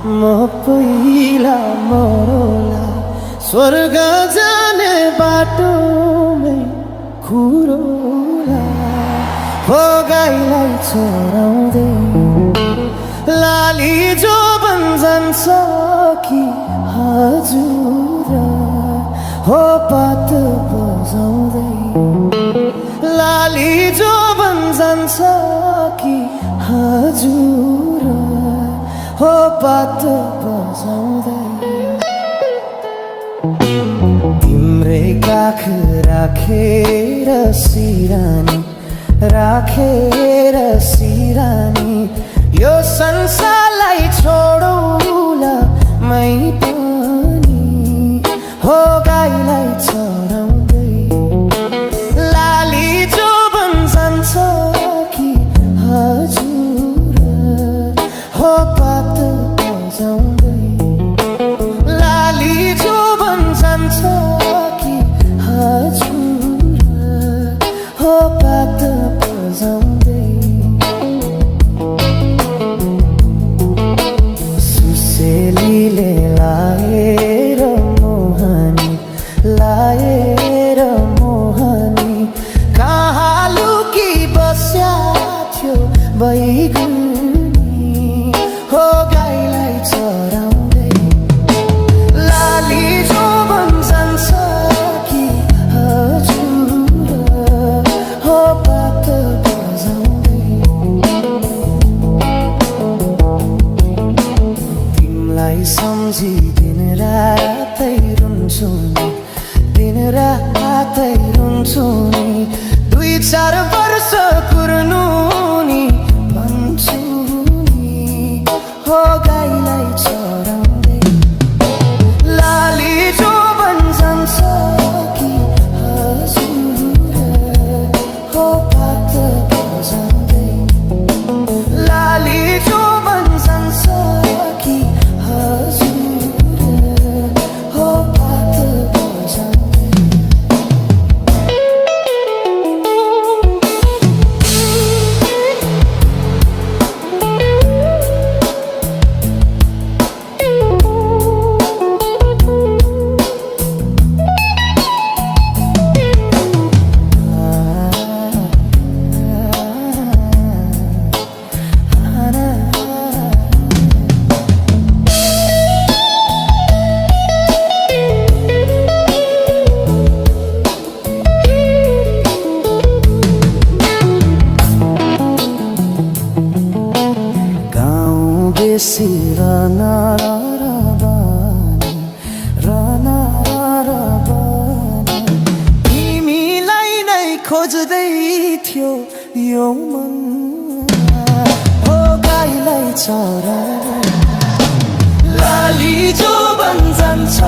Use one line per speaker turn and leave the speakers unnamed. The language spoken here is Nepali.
म पहिला मरौला स्वर्ग जाने बाटोमै खुरोला हो गाईलाई चराउँदै लाली जो जान्छ कि हजुर हो पात बजाउँदै लाली जो जान्छ कि हजुर हो पात बजाउँदै तिम्रै काख राखेर सिरानी राखेर सिरानी यो संसारलाई छोडौला मै पनि हो गाईलाई चराउँदै लाली जो जान्छ कि हजुर हो पात बजाउँदै लाली जो जान्छ कि हजुर हो पात बजाउँदै सुसेलीले लाएर मोहनी कहाँ लुकी बस्या थियो बैगुनी हो गाईलाई चराउँदै लाली जो जान्छ कि हजुर हो पात बजाउँदै तिमीलाई सम्झी दिन रातै रुन्छु नि दिन रातै रुन्छु नि 2-4 वर्ष कुर्नु नि भन्छु नि हो गाईलाई चराउँदै लाली जो जान्छ कि हजुर हो पात बजाउँदै लाली जो जान्छ कि हजुर हो पात बजाउँदै बेसी राना तिमीलाई नै खोज्दै थियो यो मन हो गाईलाई चरा लाली जो जान्छ